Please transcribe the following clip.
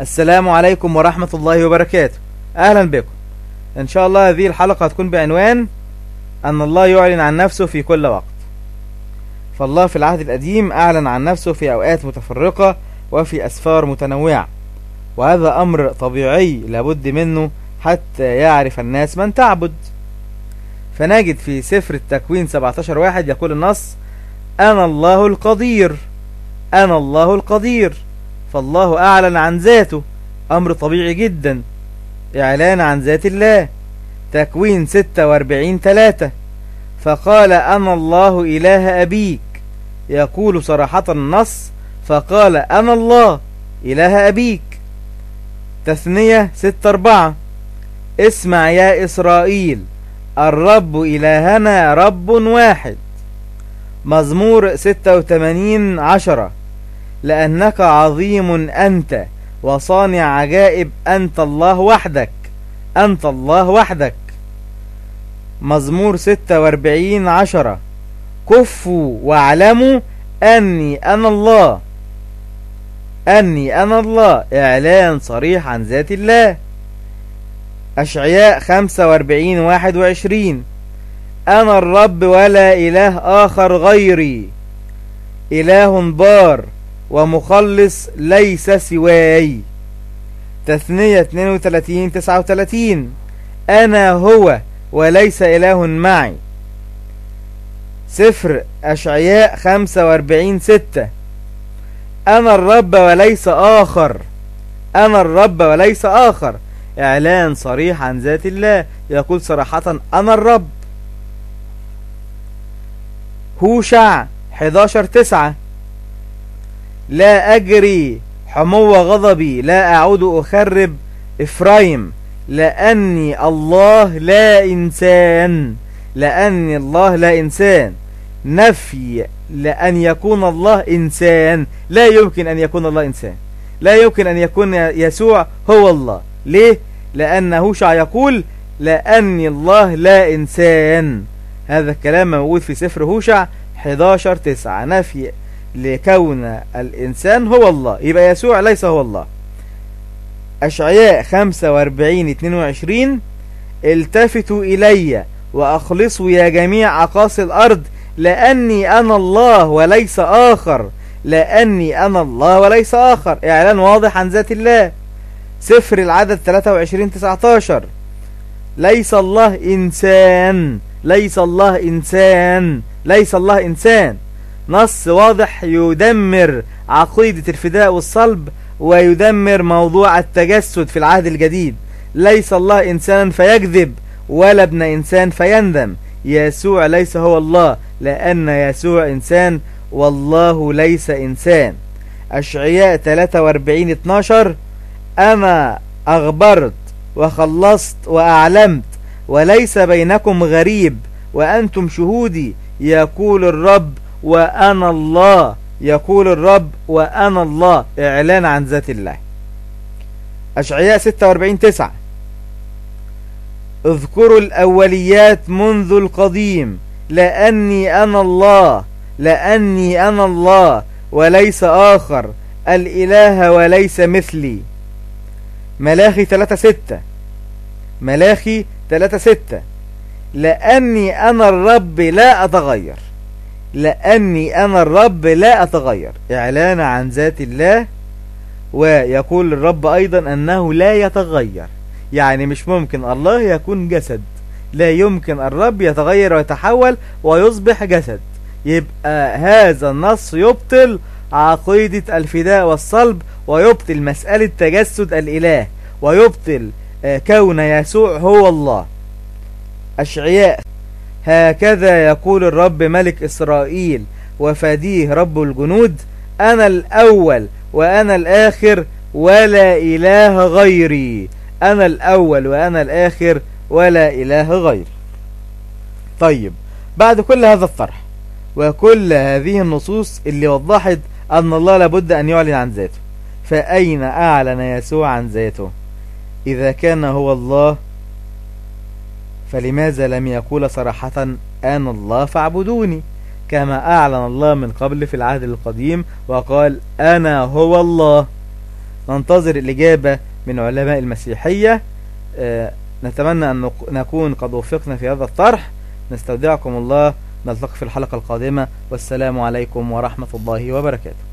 السلام عليكم ورحمة الله وبركاته. أهلا بكم. إن شاء الله هذه الحلقة هتكون بعنوان أن الله يعلن عن نفسه في كل وقت. فالله في العهد القديم أعلن عن نفسه في أوقات متفرقة وفي أسفار متنوعة، وهذا أمر طبيعي لابد منه حتى يعرف الناس من تعبد. فنجد في سفر التكوين 17:1 يقول النص: أنا الله القدير، أنا الله القدير. فالله أعلن عن ذاته، أمر طبيعي جدا، إعلان عن ذات الله. تكوين 46:3 فقال أنا الله إله أبيك، يقول صراحة النص: فقال أنا الله إله أبيك. تثنية 6:4 اسمع يا إسرائيل، الرب إلهنا رب واحد. مزمور 86:10 لأنك عظيم أنت وصانع عجائب، أنت الله وحدك، أنت الله وحدك. مزمور 46:10 كفوا واعلموا أني أنا الله، أني أنا الله، إعلان صريح عن ذات الله. أشعياء 45:21 أنا الرب ولا إله آخر غيري، إله بار ومخلص ليس سواي. تثنية 32:39 أنا هو وليس إله معي. سفر أشعياء 45:6 أنا الرب وليس آخر، أنا الرب وليس آخر، إعلان صريح عن ذات الله، يقول صراحة أنا الرب. هوشع 11:9 لا أجري حمو غضبي، لا أعود أخرب إفرايم، لأني الله لا إنسان، لأني الله لا إنسان. نفي لأن يكون الله إنسان، لا يمكن أن يكون الله إنسان، لا يمكن أن يكون يسوع هو الله. ليه؟ لأن هوشع يقول لأني الله لا إنسان. هذا الكلام موجود في سفر هوشع 11:9 نفي لكون الإنسان هو الله، يبقى يسوع ليس هو الله. أشعياء 45:22 التفتوا إلي وأخلصوا يا جميع أقاصي الأرض، لأني أنا الله وليس آخر، لأني أنا الله وليس آخر، إعلان واضح عن ذات الله. سفر العدد 23:19 ليس الله إنسان، ليس الله إنسان، ليس الله إنسان. نص واضح يدمر عقيدة الفداء والصلب ويدمر موضوع التجسد في العهد الجديد. ليس الله إنسان فيكذب ولا ابن إنسان فيندم. يسوع ليس هو الله، لأن يسوع إنسان والله ليس إنسان. أشعياء 43:12 أنا أخبرت وخلصت وأعلمت وليس بينكم غريب وأنتم شهودي، يقول الرب وأنا الله، يقول الرب وأنا الله، إعلان عن ذات الله. أشعياء 46:9 اذكروا الأوليات منذ القديم، لأني أنا الله، لأني أنا الله وليس آخر، الإله وليس مثلي. ملاخي 3:6 ملاخي 3:6 لأني أنا الرب لا أتغير، لأني أنا الرب لا أتغير، إعلان عن ذات الله. ويقول الرب أيضا أنه لا يتغير، يعني مش ممكن الله يكون جسد، لا يمكن الرب يتغير ويتحول ويصبح جسد. يبقى هذا النص يبطل عقيدة الفداء والصلب، ويبطل مسألة تجسد الإله، ويبطل كون يسوع هو الله. أشعياء هكذا يقول الرب ملك إسرائيل وفديه رب الجنود، أنا الأول وأنا الآخر ولا إله غيري، أنا الأول وأنا الآخر ولا إله غيري. طيب، بعد كل هذا الطرح وكل هذه النصوص اللي وضحت أن الله لابد أن يعلن عن ذاته، فأين أعلن يسوع عن ذاته؟ إذا كان هو الله فلماذا لم يقول صراحة أنا الله فاعبدوني، كما أعلن الله من قبل في العهد القديم وقال أنا هو الله؟ ننتظر الإجابة من علماء المسيحية. نتمنى أن نكون قد وفقنا في هذا الطرح. نستودعكم الله، نلتقي في الحلقة القادمة، والسلام عليكم ورحمة الله وبركاته.